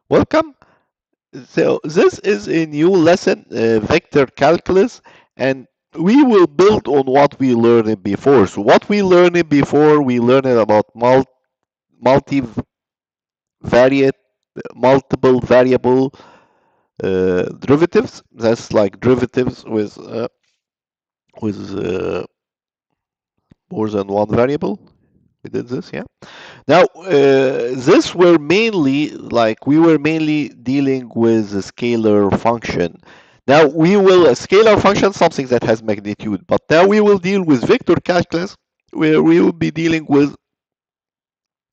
Welcome. So this is a new lesson, vector calculus, and we will build on what we learned before. So what we learned before, we learned about multivariate, multiple variable derivatives. That's like derivatives with more than one variable. We did this, yeah. Now, this were mainly like we were mainly dealing with a scalar function. Now we will a scalar function something that has magnitude, but now we will deal with vector calculus, where we will be dealing with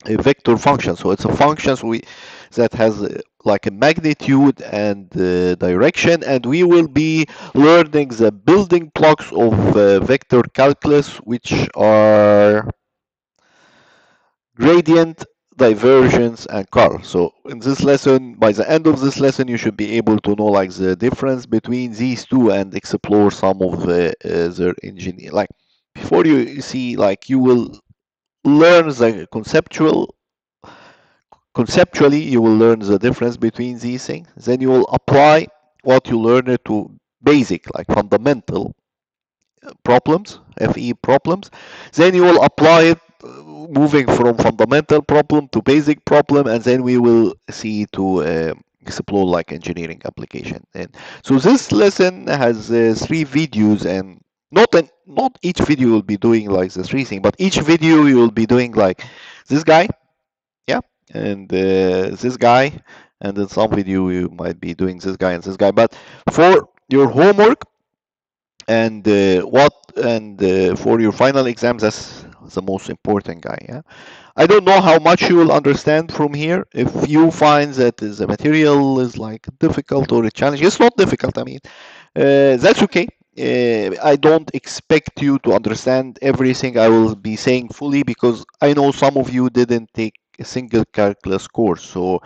a vector function. So it's a function that has like a magnitude and direction, and we will be learning the building blocks of vector calculus, which are gradient, divergence, and curl. So in this lesson, by the end of this lesson, you should be able to know like the difference between these two and explore some of their engineer. Like before you see, like you will learn the conceptually, you will learn the difference between these things. Then you will apply what you learned to basic, like fundamental problems, FE problems. Then you will apply it moving from fundamental problem to basic problem, and then we will see to explore like engineering application. And so this lesson has three videos, and not each video will be doing like the three things, but each video you will be doing like this guy, yeah, and this guy, and in some video you might be doing this guy and this guy. But for your homework and for your final exams, that's the most important guy, yeah. I don't know how much you will understand from here. If you find that the material is like difficult or a challenge, it's not difficult, I mean, that's okay. I don't expect you to understand everything I will be saying fully, because I know some of you didn't take a single calculus course. So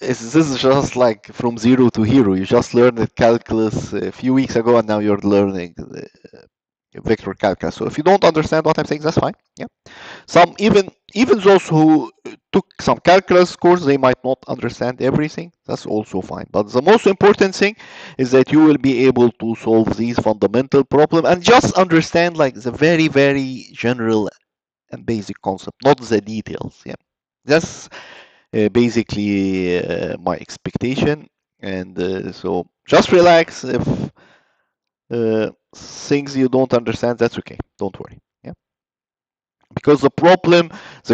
this is just like from zero to hero. You just learned the calculus a few weeks ago, and now you're learning the vector calculus. So if you don't understand what I'm saying, that's fine. Yeah. Some even those who took some calculus course, they might not understand everything. That's also fine. But the most important thing is that you will be able to solve these fundamental problems and just understand like the very general and basic concept, not the details. Yeah. That's basically my expectation. And so just relax. If things you don't understand, that's okay. Don't worry. Yeah. Because the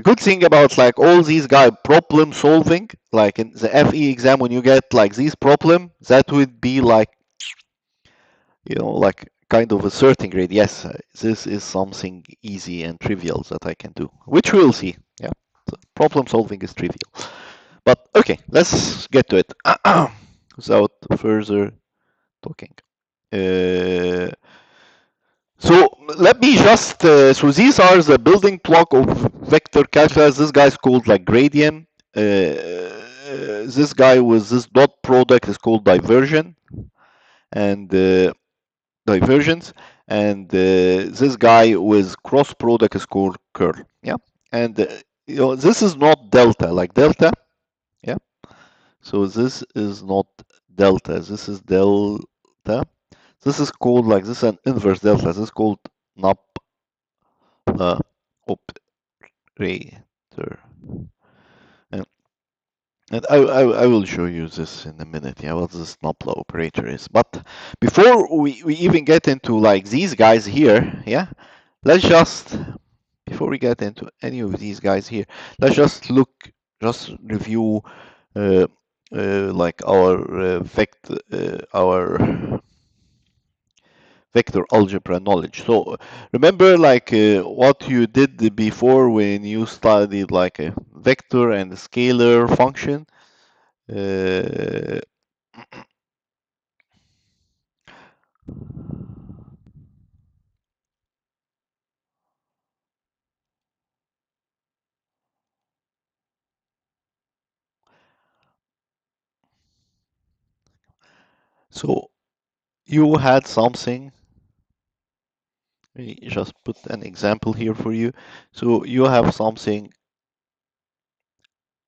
good thing about like all these guy problem solving, like in the FE exam, when you get like this problem, that would be like, like kind of a certain grade. Yes, this is something easy and trivial that I can do, which we'll see. Yeah. So problem solving is trivial. But okay, let's get to it without further talking. Uh, so let me just, so these are the building block of vector calculus. This guy's called like gradient. This guy with this dot product is called diversion and divergence. And this guy with cross product is called curl. Yeah. And this is not delta, like delta. Yeah. So this is not delta. This is delta. This is called like this is an inverse delta. This is called NUP operator. And, and I will show you this in a minute. Yeah, what this NUPLA operator is. But before we even get into like these guys here, yeah, let's just before we get into any of these guys here, let's just review uh, like our vector algebra knowledge. So remember like what you did before when you studied like a vector and a scalar function. Uh, so you had something. Let me just put an example here for you. So you have something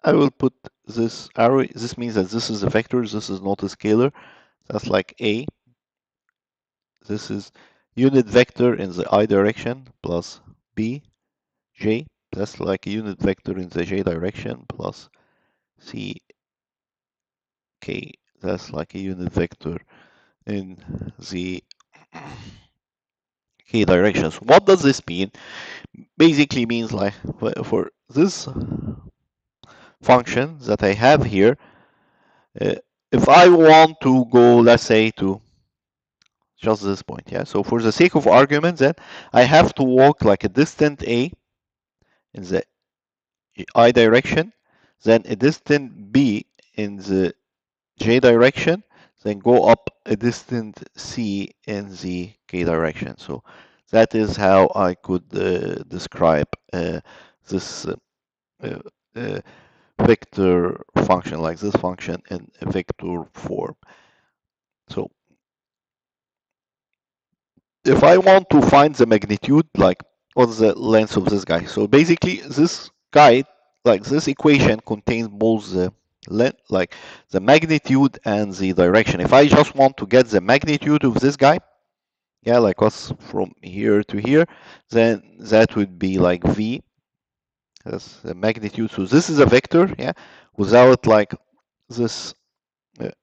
I will put this arrow. This means that this is a vector. This is not a scalar. That's like A. This is unit vector in the I direction plus B, J. That's like a unit vector in the J direction plus C, K. That's like a unit vector in the K direction. So what does this mean? Basically means like for this function that I have here, uh, if I want to go, let's say, to just this point, yeah. So for the sake of argument, then I have to walk like a distant A in the I direction, then a distant B in the J direction, then go up a distant C in the K direction. So that is how I could describe this uh, uh, vector function, like this function in a vector form. So if I want to find the magnitude, like what's the length of this guy? So basically this guy, like this equation contains both the length, like the magnitude and the direction. If I just want to get the magnitude of this guy, yeah, like what's from here to here, then that would be like V, that's the magnitude. So this is a vector, yeah, without like this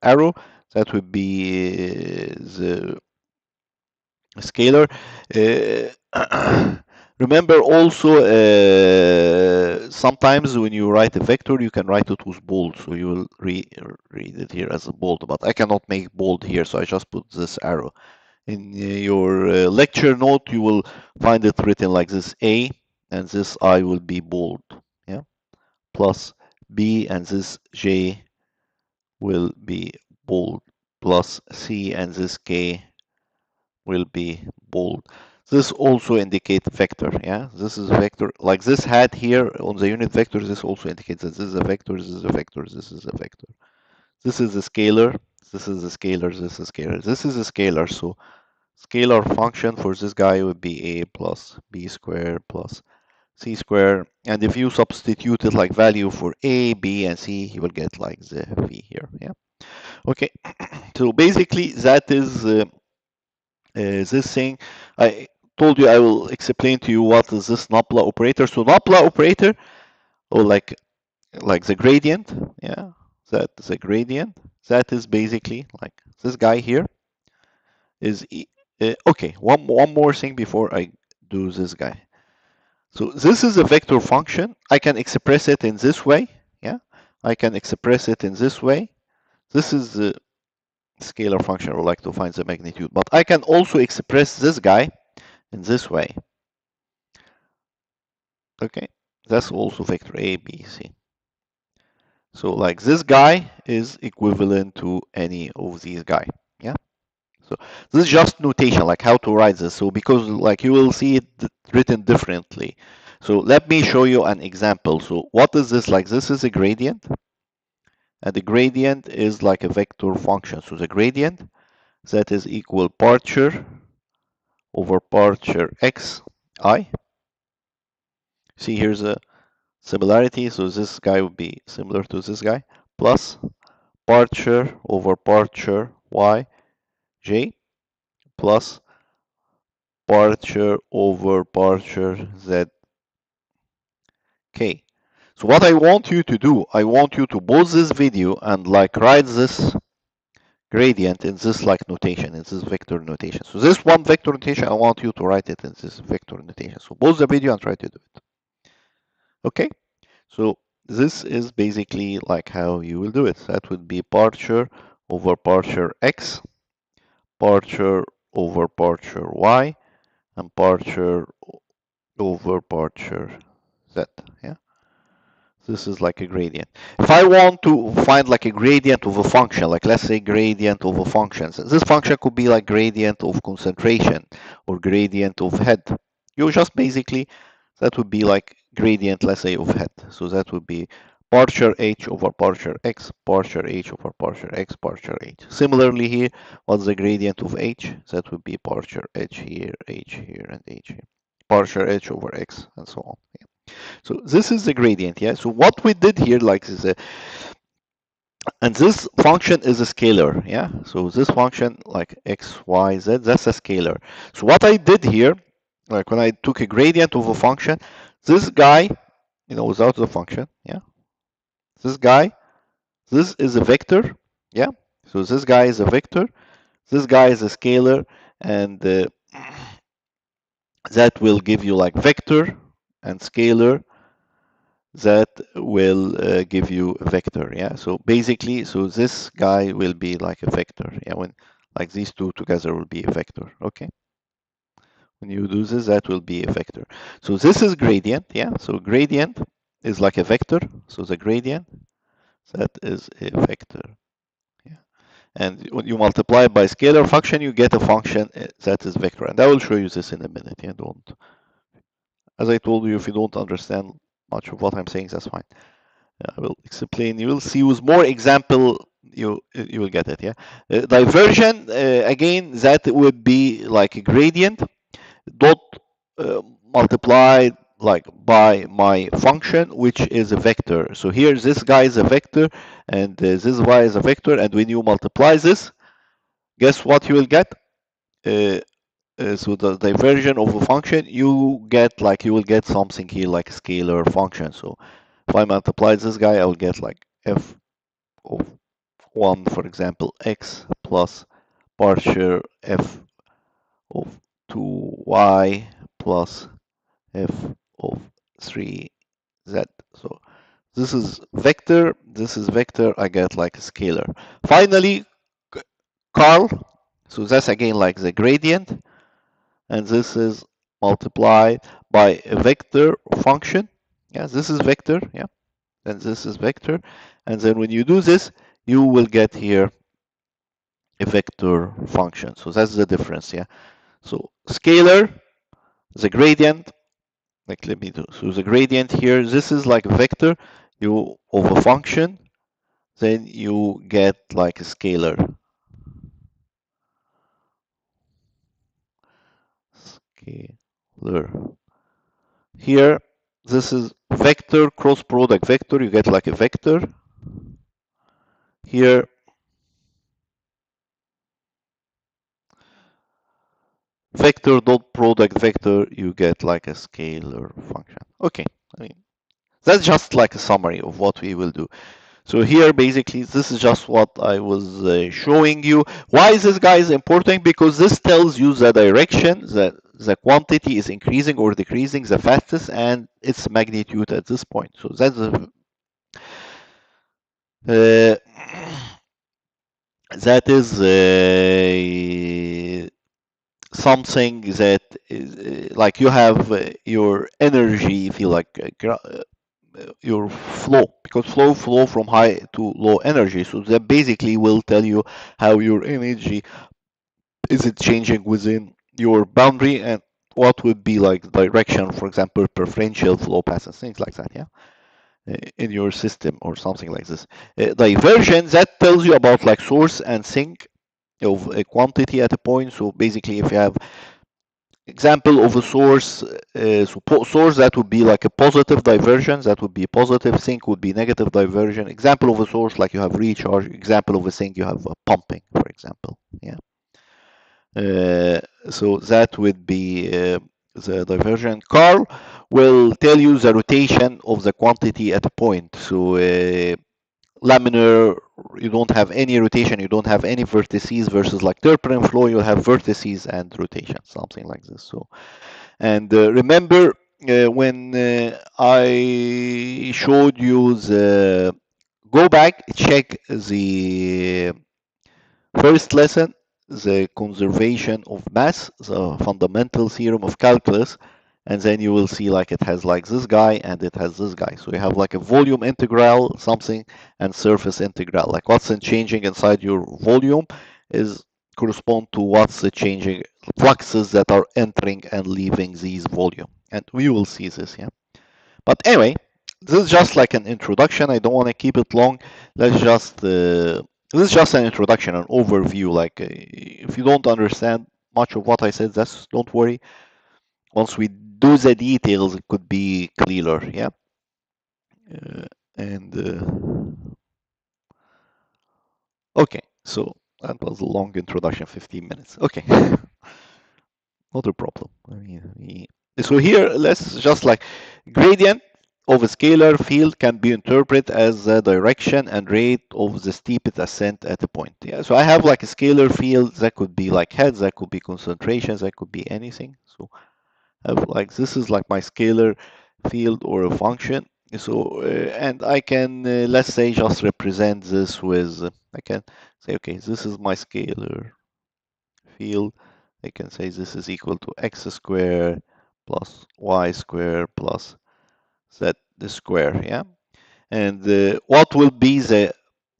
arrow, that would be the scalar. Remember also, sometimes when you write a vector, you can write it with bold. So you will read it here as a bold, but I cannot make bold here, so I just put this arrow. In your lecture note, you will find it written like this: A, and this I will be bold, yeah, plus B, and this J will be bold, plus C, and this K will be bold. This also indicates vector, yeah? This is a vector, like this hat here on the unit vector, this also indicates that this is a vector, this is a vector, this is a vector. This is a scalar, this is a scalar, this is a scalar. This is a scalar, so scalar function for this guy would be A plus B squared plus C squared. And if you substitute it like value for A, B, and C, you will get like the V here, yeah? Okay, so basically that is this thing. I told you I will explain to you what is this Nabla operator. So Nabla operator, or like the gradient, yeah, that is a gradient. That is basically like this guy here is okay. One more thing before I do this guy. So this is a vector function. I can express it in this way. Yeah, I can express it in this way. This is the scalar function. I would like to find the magnitude, but I can also express this guy in this way. Okay, that's also vector A, B, C. So like this guy is equivalent to any of these guys. Yeah. So this is just notation, like how to write this. So because like you will see it written differently. So let me show you an example. So what is this? Like this is a gradient, and the gradient is like a vector function. So the gradient that is equal parture over parture x I. See, here's a similarity. So this guy would be similar to this guy plus parture over parture y j plus parture over parture z k. So what I want you to do, I want you to pause this video and like write this gradient in this like notation, in this vector notation. So this one vector notation, I want you to write it in this vector notation. So pause the video and try to do it. Okay, so this is basically like how you will do it. That would be parture over parture x, parture over parture y, and parture over parture z. Yeah, this is like a gradient. If I want to find like a gradient of a function, like let's say gradient of a function, so this function could be like gradient of concentration or gradient of head. You just basically, that would be like gradient, let's say, of head. So that would be parture h over parture x, parture h over parture x, parture h. Similarly here, what's the gradient of h? That would be parture h here, and h here. Parture h over x, and so on. So this is the gradient, yeah. So what we did here, like, is and this function is a scalar, yeah. So this function, like x, y, z, that's a scalar. So what I did here, like when I took a gradient of a function, this guy, without the function, yeah, this guy, this is a vector, yeah. So this guy is a vector, this guy is a scalar, and that will give you like vector and scalar that will give you a vector, yeah. So basically, so this guy will be like a vector, yeah. When like these two together will be a vector, okay. When you do this, that will be a vector. So this is gradient, yeah. So gradient is like a vector. So the gradient, that is a vector, yeah. And when you multiply by scalar function, you get a function that is vector. And I will show you this in a minute. Yeah, don't. As I told you, if you don't understand much of what I'm saying, that's fine. I will explain. You will see with more example. You will get it. Yeah. Diversion again. That would be like a gradient dot multiplied like by my function, which is a vector. So here this guy is a vector, and this y is a vector. And when you multiply this, guess what you will get? Uh, so the diversion of a function, you will get something here like a scalar function. So if I multiply this guy, I will get like f of 1, for example, x plus partial f of 2y plus f of 3z. So this is vector, this is vector, I get like a scalar. Finally, Carl, so that's again like the gradient, and this is multiplied by a vector function. Yeah, this is vector, yeah, and this is vector. And then when you do this, you will get here a vector function. So that's the difference, yeah. So scalar, the gradient, like let me do, so the gradient here, this is like a vector, you of a function, then you get like a scalar. Scalar. Here, this is vector cross product vector, you get like a vector. Here, vector dot product vector, you get like a scalar function. Okay, I mean, that's just like a summary of what we will do. So here, basically, this is just what I was showing you. Why is this, guys, important? Because this tells you the direction that the quantity is increasing or decreasing the fastest and its magnitude at this point. So that's uh, that is something that is like you have your energy, if you like, your flow, because flow from high to low energy. So that basically will tell you how your energy is it changing within your boundary and what would be like direction, for example, preferential flow passes, things like that, yeah, in your system or something like this. Diversion, that tells you about like source and sink of a quantity at a point. So basically, if you have example of a source, source, that would be like a positive diversion, that would be positive, sink would be negative diversion. Example of a source, like you have recharge. Example of a sink, you have pumping, for example, yeah. So that would be the diversion. Carl will tell you the rotation of the quantity at a point. So laminar, you don't have any rotation, you don't have any vertices, versus like turbulent flow, you have vertices and rotation, something like this. So, and remember when I showed you the, go back, check the first lesson, the conservation of mass, the fundamental theorem of calculus, and then you will see like it has like this guy and it has this guy. So you have like a volume integral, something, and surface integral. Like what's changing inside your volume is correspond to what's the changing fluxes that are entering and leaving these volume. And we will see this, yeah. But anyway, this is just like an introduction. I don't want to keep it long. Let's just this is just an introduction, an overview. Like if you don't understand much of what I said, that's don't worry. Once we do the details, it could be clearer. Yeah. And okay, so that was a long introduction, 15 minutes. Okay. Not a problem. I mean, so here, let's just like gradient of a scalar field can be interpreted as the direction and rate of the steepest ascent at a point. Yeah, so I have like a scalar field that could be like heads, that could be concentrations, that could be anything. So I have like this is like my scalar field or a function. So and I can let's say just represent this with I can say okay, this is my scalar field. I can say this is equal to x squared plus y squared plus z square, yeah? And what will be the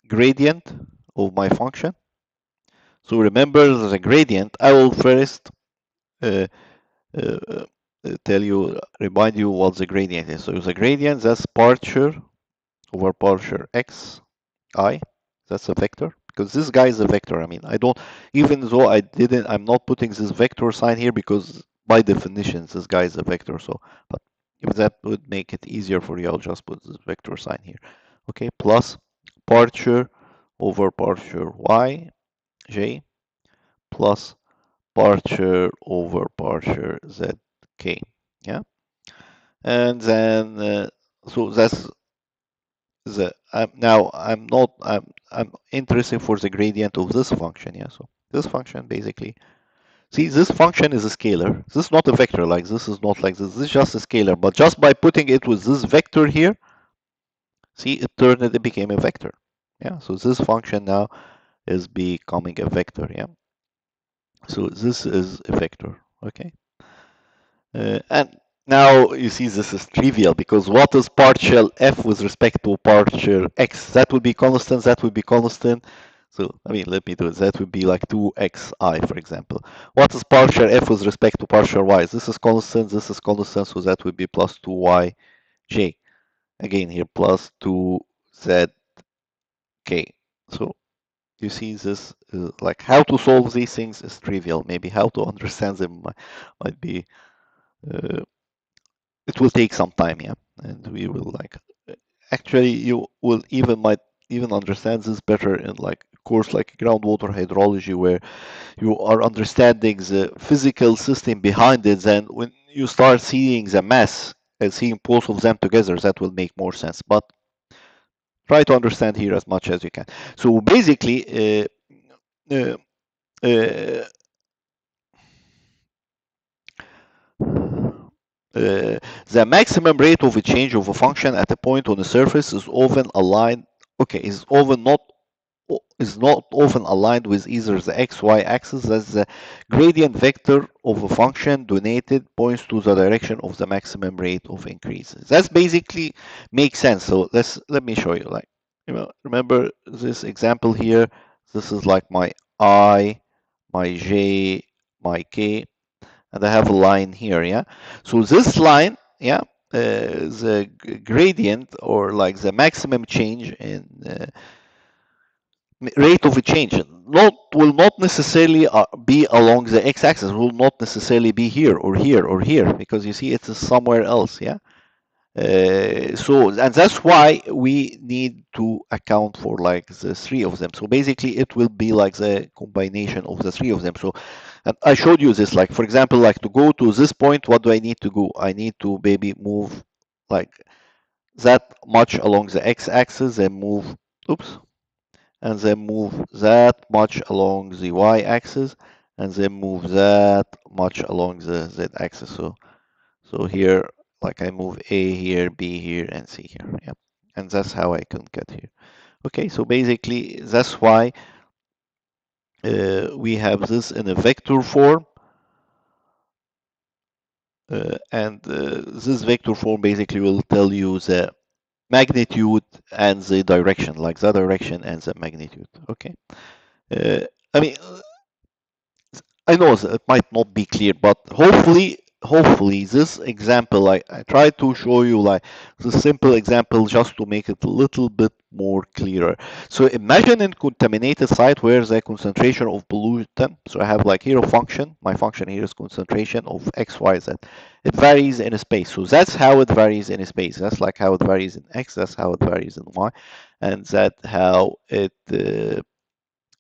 gradient of my function? So remember the gradient, I will first uh, uh, remind you what the gradient is. So the gradient, that's partial over partial x I, that's a vector, because this guy is a vector. I mean, I don't, even though I'm not putting this vector sign here because by definition, this guy is a vector. So, but if that would make it easier for you, I'll just put this vector sign here. Okay, plus partial over partial y, j, plus partial over partial z, k. Yeah, and then, so that's I'm interested for the gradient of this function. Yeah, so this function basically, see, this function is a scalar. This is not a vector, like this is not like this is just a scalar, but just by putting it with this vector here, see, it became a vector. Yeah, so this function now is becoming a vector. Yeah, so this is a vector. Okay. And now you see this is trivial because what is partial f with respect to partial x? That would be constant, that would be constant. So, I mean, let me do it. That would be like 2xi, for example. What is partial f with respect to partial y? This is constant, so that would be plus 2yj. Again, here plus 2zk. So, you see this, like how to solve these things is trivial. Maybe how to understand them might be uh, it will take some time, yeah, and we will like actually you will might even understand this better in like course like groundwater hydrology where you are understanding the physical system behind it. Then when you start seeing the mass and seeing both of them together, that will make more sense. But try to understand here as much as you can. So basically uh, uh, the maximum rate of a change of a function at a point on the surface is often aligned, okay, is not often aligned with either the x-y axis, as the gradient vector of a function donated points to the direction of the maximum rate of increase. That's basically makes sense. So let me show you. Like, remember this example here. This is like my I, my j, my k, and I have a line here, yeah. So this line, yeah, the gradient or like the maximum change in rate of a change will not necessarily be along the x-axis, will not necessarily be here or here or here, because you see it's somewhere else, yeah. So and that's why we need to account for like the three of them. So basically it will be like the combination of the three of them. So and I showed you this, like for example, like to go to this point, what do I need to do? I need to maybe move like that much along the x-axis and move, oops, and then move that much along the y-axis and then move that much along the z-axis. So here, like I move A here, B here, and C here. Yeah, and that's how I can get here. Okay, so basically that's why we have this in a vector form. And this vector form basically will tell you the magnitude and the direction, like the direction and the magnitude. Okay. I mean, I know it might not be clear, but hopefully this example, I try to show you like the simple example just to make it a little bit more clearer. So imagine in contaminated site where the concentration of pollutant, so I have like here a function, my function here is concentration of x, y, z. It varies in space. So that's how it varies in space. That's like how it varies in x, that's how it varies in y, and that's how it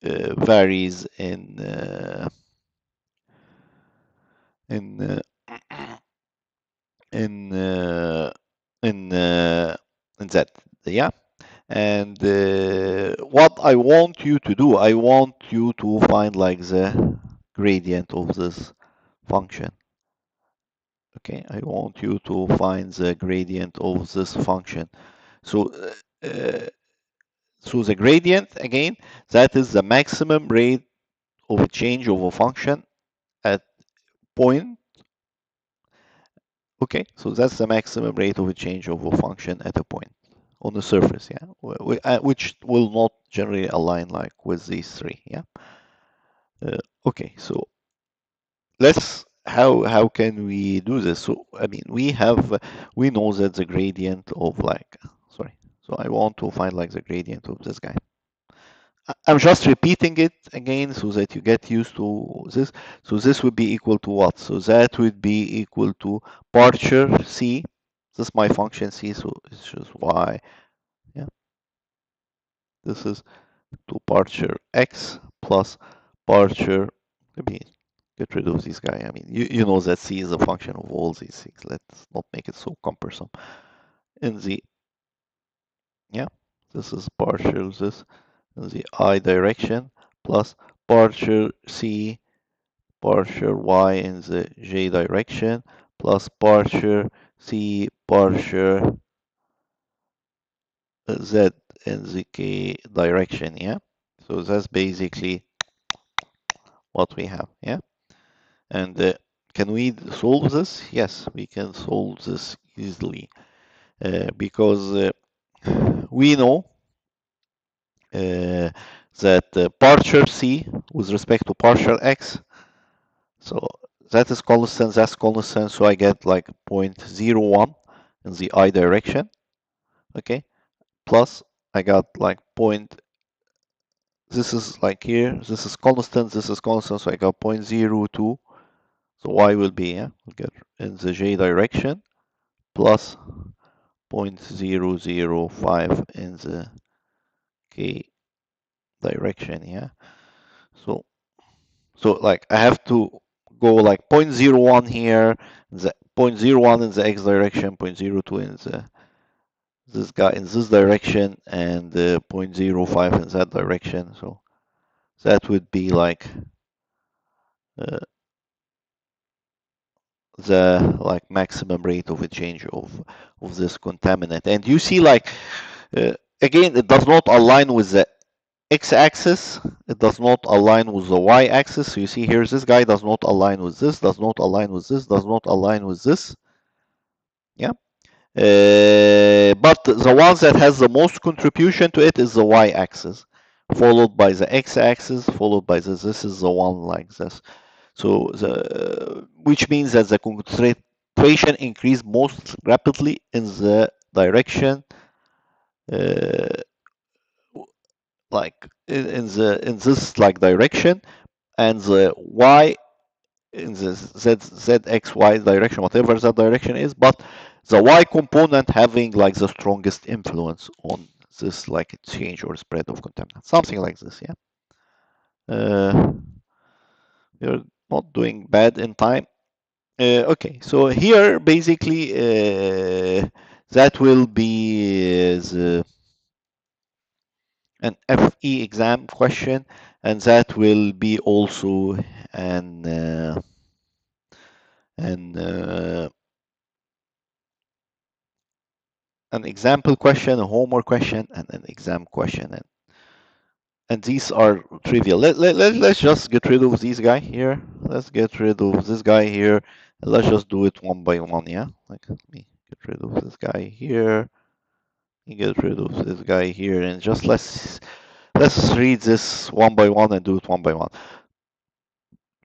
varies in in uh, in Z, yeah. And what I want you to do, I want you to find like the gradient of this function. Okay, I want you to find the gradient of this function. So so the gradient again, that is the maximum rate of a change of a function at point. Okay, so that's the maximum rate of a change of a function at a point on the surface, yeah, which will not generally align like with these three, yeah. Okay, so let's how can we do this? So I mean, we know that the gradient of like sorry, so I want to find like the gradient of this guy. I'm just repeating it again so that you get used to this. So this would be equal to what? So that would be equal to partial c. This is my function c, so it's just y. Yeah, this is to partial x plus partial. Let me get rid of this guy. I mean, you know that c is a function of all these things. Let's not make it so cumbersome. In the yeah, this is partial this in the I direction plus partial c partial y in the j direction plus partial c partial z in the k direction, yeah. So that's basically what we have, yeah. And can we solve this? Yes, we can solve this easily because we know that partial c with respect to partial x, so that is constant, that's constant, so I get like 0.01 in the I direction, okay, plus I got like this is like here, this is constant, so I got 0.02, so y will be, yeah, we'll get in the j direction, plus 0.005 in the k direction, yeah. So like I have to go like 0.01 here, the zero point 0.01 in the x direction, 0.02 in the this guy in this direction, and 0.05 in that direction. So that would be like uh, the like maximum rate of a change of this contaminant. And you see like again, it does not align with the x-axis, it does not align with the y-axis. So you see here, this guy does not align with this, does not align with this, does not align with this. Yeah. But the one that has the most contribution to it is the y-axis, followed by the x-axis, followed by this. This is the one like this. So which means that the concentration increased most rapidly in the direction like in this like direction, and the y in the zxy direction, whatever that direction is, but the y component having like the strongest influence on this like change or spread of contaminants, something like this, yeah. You're not doing bad in time. Okay, so here basically that will be an FE exam question, and that will be also an an uh, an example question, a homework question, and an exam question, and these are trivial. Let's just get rid of this guy here. Let's get rid of this guy here, and let's just do it one by one. Yeah, like let me get rid of this guy here. Get rid of this guy here, and just let's read this one by one and do it one by one.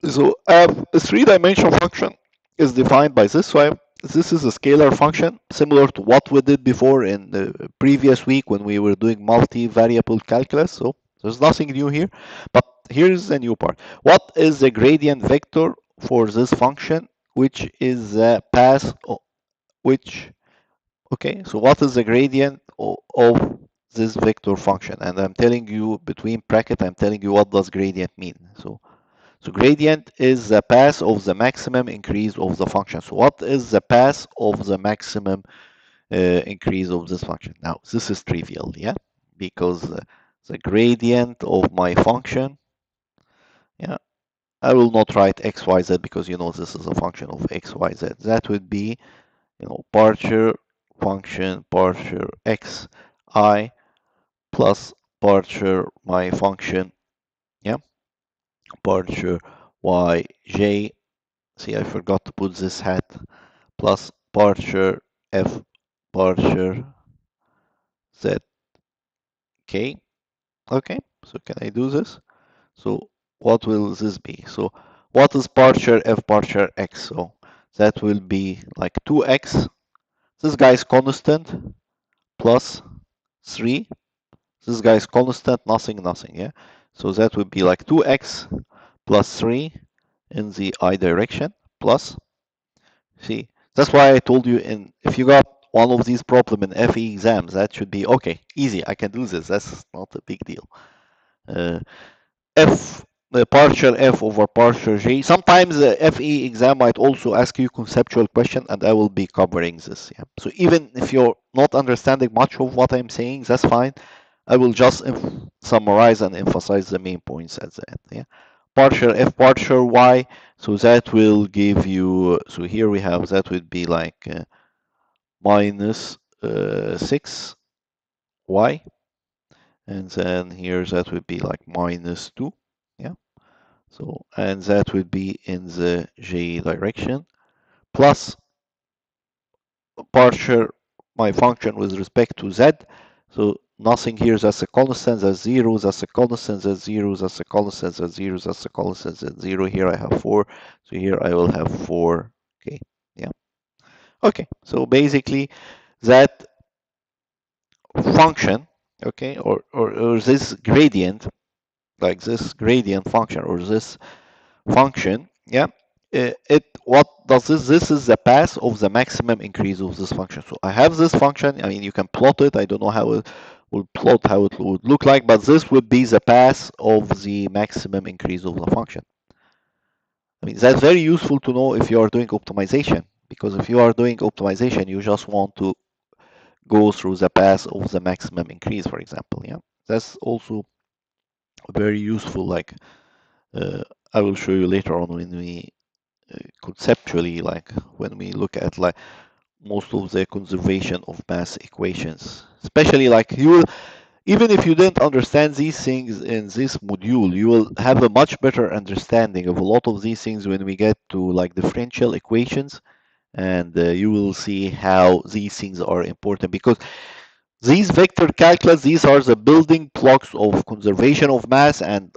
So I have a three-dimensional function. is defined by this. So this is a scalar function similar to what we did before in the previous week when we were doing multi-variable calculus. So there's nothing new here, but here's the new part. What is the gradient vector for this function, which is the path, which, okay, so what is the gradient of this vector function? And I'm telling you between bracket, I'm telling you what does gradient mean. So gradient is the path of the maximum increase of the function. So what is the path of the maximum increase of this function? Now, this is trivial, yeah, because the gradient of my function, yeah, I will not write x, y, z because you know this is a function of x, y, z. That would be, you know, partial function partial x I plus partial my function, yeah, partial y j. See, I forgot to put this hat, plus partial f partial z k. Okay, so can I do this? So what will this be? So what is partial f partial x? So that will be like 2x. This guy is constant plus 3. This guy is constant, nothing, nothing, yeah? So that would be like 2x plus 3 in the I direction plus, see, that's why I told you if you got one of these problem in FE exams, that should be okay, easy, I can do this, that's not a big deal. Uh, F, partial F over partial J. Sometimes the FE exam might also ask you conceptual question, and I will be covering this. Yeah. So even if you're not understanding much of what I'm saying, that's fine. I will just summarize and emphasize the main points at the end. Yeah. Partial F partial Y. So that will give you. So here we have that would be like minus 6y, and then here that would be like minus 2. Yeah. So, and that would be in the j direction, plus partial my function with respect to z. So nothing here, that's a constant, that's 0, that's a constant, that's 0, that's a constant, that's 0, that's a constant, that's 0. Here I have 4, so here I will have 4. Okay, yeah. Okay, so basically that function, okay, or this gradient, like this gradient function or this function, yeah, it what does this is the path of the maximum increase of this function. So I have this function, I mean you can plot it, I don't know how it will plot, how it would look like, but this would be the path of the maximum increase of the function. I mean that's very useful to know if you are doing optimization, because if you are doing optimization you just want to go through the path of the maximum increase, for example. Yeah, that's also very useful, like I will show you later on when we conceptually, like when we look at like most of the conservation of mass equations, especially like you will, even if you didn't understand these things in this module, you will have a much better understanding of a lot of these things when we get to like differential equations, and you will see how these things are important, because these vector calculus, these are the building blocks of conservation of mass. And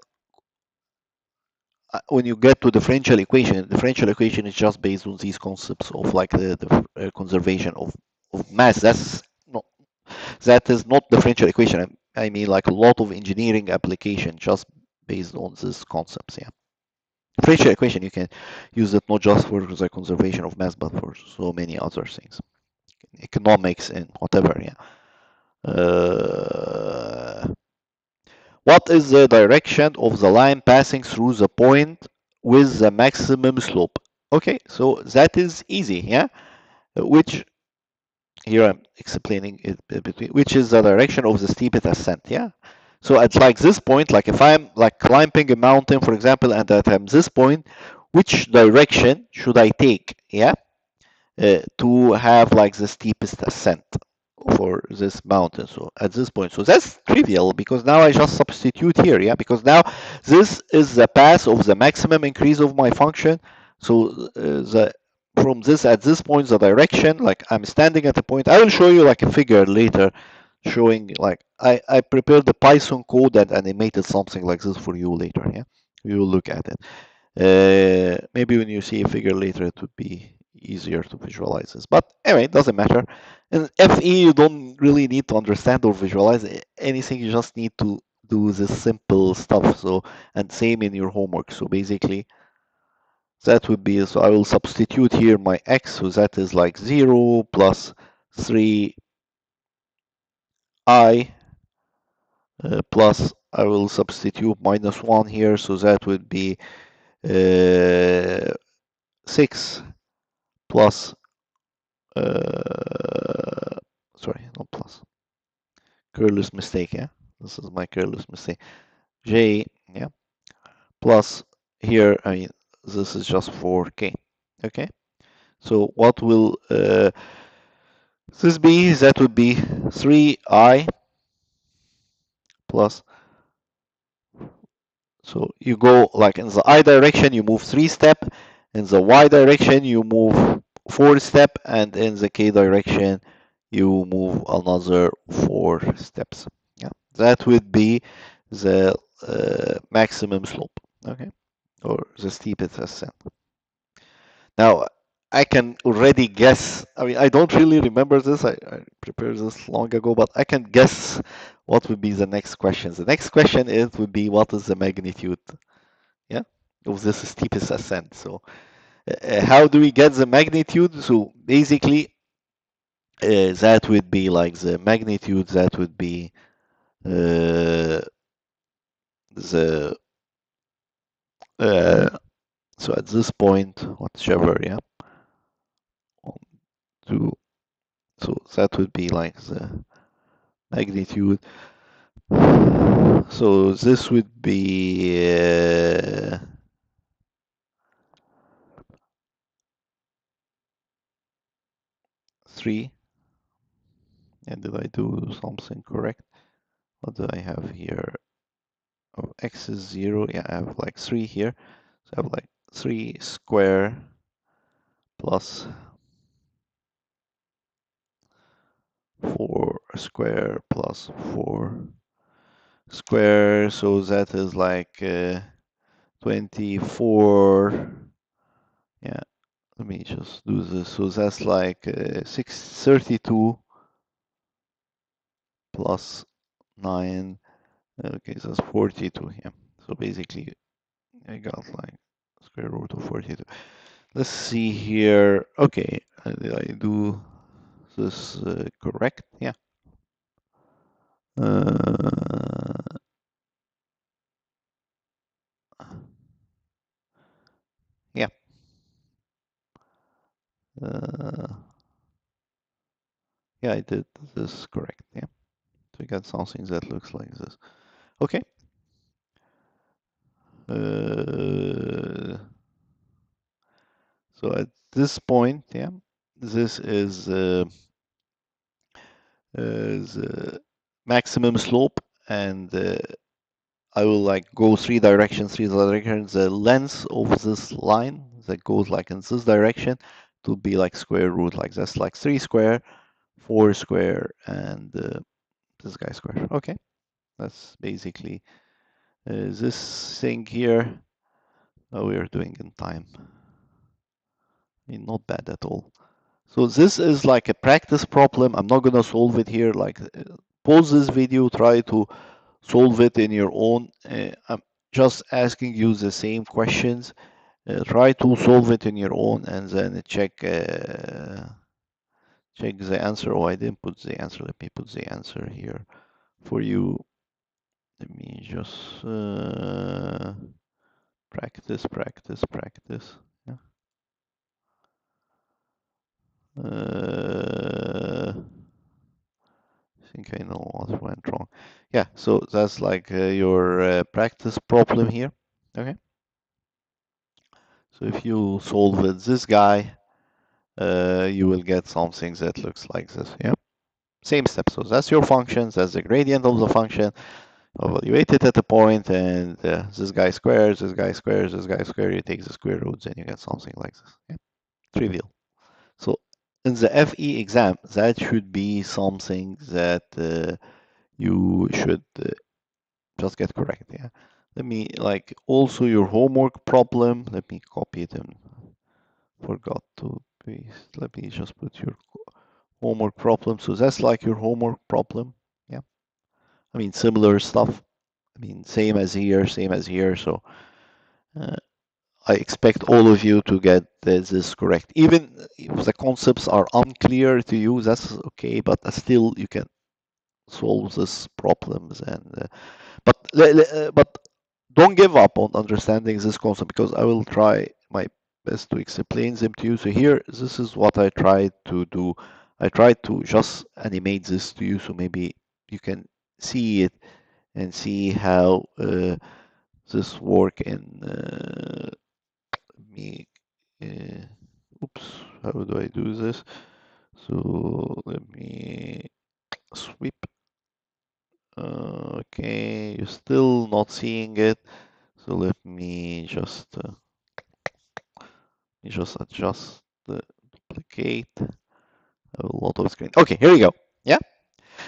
when you get to differential equation is just based on these concepts of like the conservation of mass. That is not differential equation. I mean like a lot of engineering application just based on these concepts. Yeah, differential equation you can use it not just for the conservation of mass but for so many other things, economics and whatever. Yeah. What is the direction of the line passing through the point with the maximum slope? Okay, so that is easy, yeah? Which, here I'm explaining it between, which is the direction of the steepest ascent, yeah? So at like this point, like if I'm like climbing a mountain, for example, and at this point, which direction should I take, yeah? To have like the steepest ascent for this mountain. So at this point, so that's trivial because now I just substitute here, yeah, because now this is the path of the maximum increase of my function. So the from this at this point the direction, like I'm standing at a point, I will show you like a figure later showing like I prepared the Python code and animated something like this for you later, yeah, we will look at it. Maybe when you see a figure later, it would be easier to visualize this. But anyway, it doesn't matter. In FE, you don't really need to understand or visualize anything. You just need to do this simple stuff. So, and same in your homework. So basically, that would be, so I will substitute here my x, so that is like 0 plus 3i plus I will substitute minus 1 here, so that would be 6 plus, sorry, not plus, careless mistake, yeah? This is my careless mistake. J, yeah, plus here, I mean, this is just for k, okay? So what will this be? That would be 3i plus, so you go like in the I direction, you move 3 step, in the Y direction, you move 4 step, and in the K direction, you move another 4 steps. Yeah, that would be the maximum slope, okay, or the steepest ascent. Now, I can already guess. I mean, I don't really remember this. I prepared this long ago, but I can guess what would be the next question. The next question is would be what is the magnitude, yeah, of this steepest ascent. So, how do we get the magnitude? So basically, that would be like the magnitude. That would be the so at this point, whatever, yeah, 1, 2. So that would be like the magnitude. So this would be 3. And did I do something correct? What do I have here? Oh, x is 0. Yeah, I have like 3 here. So I have like 3 square plus 4 square plus 4 square. So that is like 24. Yeah, let me just do this. So that's like 632 plus 9. Okay, so that's 42 here. So basically, I got like square root of 42. Let's see here. Okay, did I do this correct? Yeah. Yeah. Yeah, I did this correct. Yeah. So we got something that looks like this. Okay. So at this point, yeah, this is the maximum slope, and I will like go 3 directions, 3 directions. The length of this line that goes like in this direction to be like square root, like that's like 3 square, 4 square, and this guy square. Okay, that's basically this thing here. We are doing in time. I mean, not bad at all. So this is like a practice problem. I'm not gonna solve it here. Like, pause this video, try to solve it in your own. I'm just asking you the same questions. Try to solve it in your own, and then check the answer. Oh, I didn't put the answer. Let me put the answer here for you. Let me just practice, practice, practice. Yeah. I think I know what went wrong. Yeah, so that's like your practice problem here. Okay. So if you solve with this guy, you will get something that looks like this. Yeah. Same step. So that's your function. That's the gradient of the function. Evaluate it at a point, and this guy squares, this guy squares, this guy squares. You take the square roots, and you get something like this. Yeah. Trivial. So in the FE exam, that should be something that you should just get correct. Yeah. let me like also your homework problem. Let me copy it and forgot to paste. Let me just put your homework problem. So that's like your homework problem. Yeah. I mean, similar stuff. I mean, same as here, same as here. So uh, I expect all of you to get this correct. Even if the concepts are unclear to you, that's okay, but still you can solve these problems. And but don't give up on understanding this concept because I will try my best to explain them to you. So here, this is what I tried to do. I tried to just animate this to you so maybe you can see it and see how this work in me. Uh, oops, how do I do this? So let me sweep. Okay, you're still not seeing it. So let me just adjust the duplicate a lot of screen. Okay, here we go. Yeah.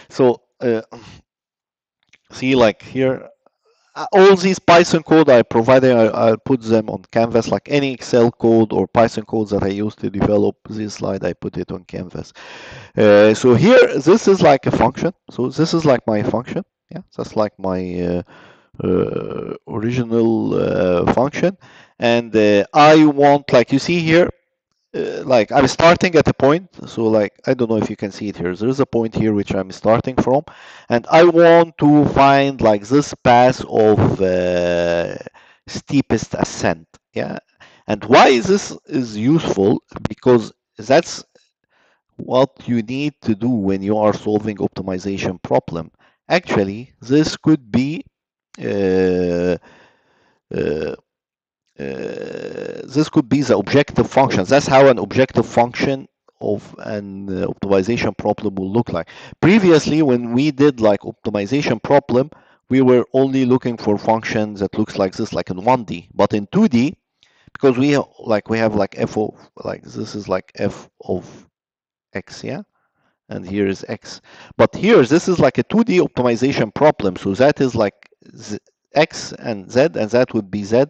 So see like here, all these Python code I provided, I put them on Canvas, like any Excel code or Python codes that I used to develop this slide, I put it on Canvas. So here, this is like a function. So this is like my function. Yeah, that's like my original function. And I want, like you see here, like I'm starting at a point, so like I don't know if you can see it here. There's a point here which I'm starting from, and I want to find like this path of steepest ascent. Yeah, and why this is useful? Because that's what you need to do when you are solving optimization problem. Actually, this could be uh, uh, this could be the objective function. That's how an objective function of an optimization problem will look like. Previously, when we did like optimization problem, we were only looking for functions that looks like this, like in 1D. But in 2D, because we have like f of like this is like f of x, yeah, and here is x. But here, this is like a 2D optimization problem. So that is like x and z, and that would be z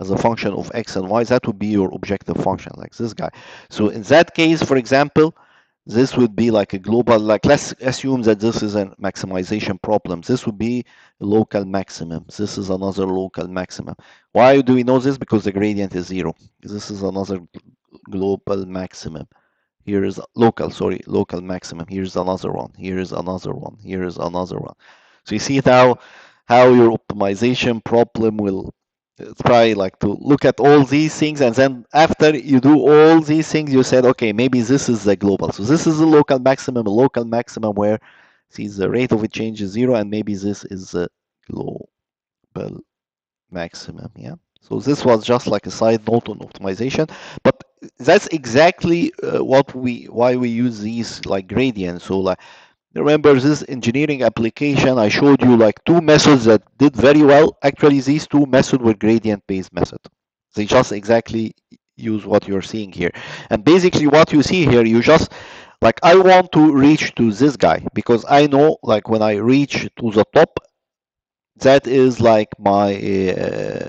as a function of x and y. That would be your objective function, like this guy. So in that case, for example, this would be like a global, like let's assume that this is a maximization problem. This would be a local maximum. This is another local maximum. Why do we know this? Because the gradient is 0. This is another global maximum. Here is local maximum. Here's another one. Here is another one. Here is another one. So you see how your optimization problem will try like to look at all these things, and then after you do all these things, you said, okay, maybe this is the global. So this is a local maximum where see the rate of a change is 0, and maybe this is a global maximum. Yeah. So this was just like a side note on optimization, but that's exactly why we use these like gradients. So like remember this engineering application, I showed you like two methods that did very well. Actually, these two methods were gradient-based method. They just exactly use what you're seeing here. And basically what you see here, you just like I want to reach to this guy because I know like when I reach to the top, that is like my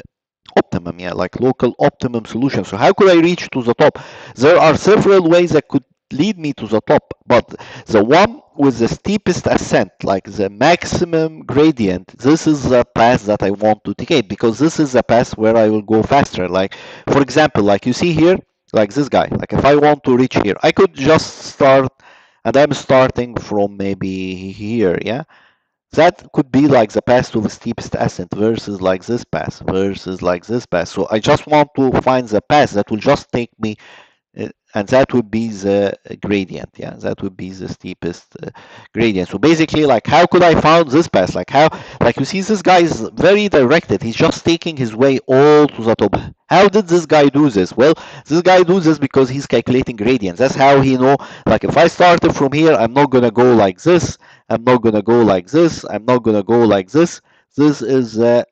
optimum, yeah, like local optimum solution. So how could I reach to the top? There are several ways that could lead me to the top, but the one with the steepest ascent, like the maximum gradient, this is the path that I want to take because this is the path where I will go faster. Like for example, like you see here, like this guy, like if I want to reach here, I could just start, and I'm starting from maybe here, yeah. That could be like the path to the steepest ascent versus like this path versus like this path. So I just want to find the path that will just take me, and that would be the gradient. Yeah, that would be the steepest gradient. So basically, like how could I find this path? Like how, like you see, this guy is very directed. He's just taking his way all to the top. How did this guy do this? Well, this guy do this because he's calculating gradients. That's how he know. Like if I started from here, I'm not gonna go like this. I'm not gonna go like this. I'm not gonna go like this. This is the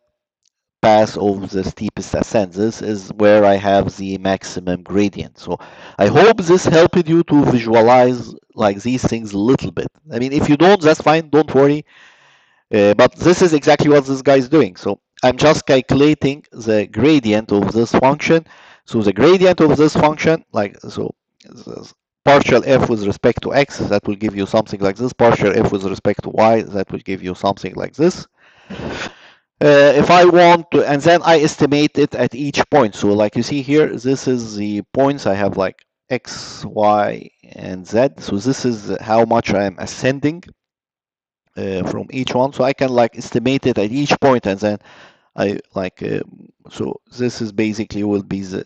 path of the steepest ascent. This is where I have the maximum gradient. So I hope this helped you to visualize like these things a little bit. I mean, if you don't, that's fine. Don't worry. But this is exactly what this guy is doing. So I'm just calculating the gradient of this function. So the gradient of this function, like so, partial f with respect to x, that will give you something like this. Partial f with respect to y, that will give you something like this. If I want to, and then I estimate it at each point. So like you see here, this is the points I have like x, y, and z. So this is how much I am ascending from each one. So I can like estimate it at each point, and then I like so this is basically will be the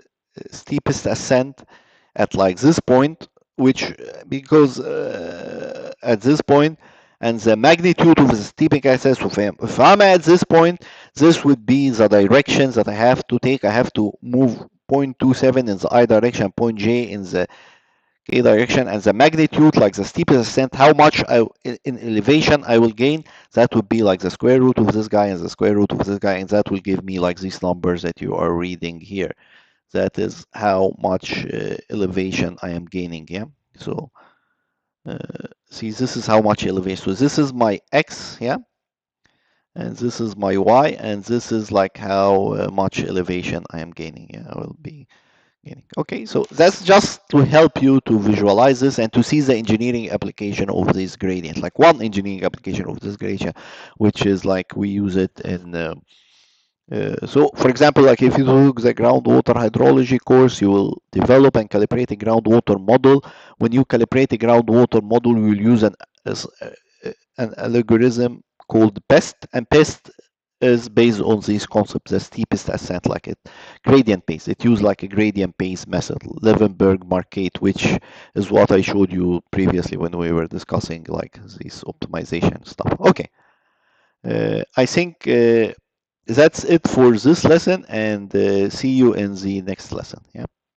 steepest ascent at like this point, which because at this point, and the magnitude of the steeping axis of m. If I'm at this point, this would be the direction that I have to take. I have to move 0.27 in the I direction, point j in the k direction, and the magnitude, like the steepest ascent, how much in elevation I will gain, that would be like the square root of this guy and the square root of this guy, and that will give me like these numbers that you are reading here. That is how much elevation I am gaining, yeah? So, see, this is how much elevation. So this is my x, yeah? And this is my y, and this is like how much elevation I am gaining, yeah? I will be Okay, so that's just to help you to visualize this and to see the engineering application of this gradient, like one engineering application of this gradient, which is like we use it in. So, for example, like if you took the groundwater hydrology course, you will develop and calibrate a groundwater model. When you calibrate a groundwater model, you will use an algorithm called PEST, and PEST is based on these concepts, the steepest ascent, like it gradient based. It used like a gradient based method, Levenberg Marquette, which is what I showed you previously when we were discussing like this optimization stuff. Okay, I think that's it for this lesson, and see you in the next lesson. Yeah.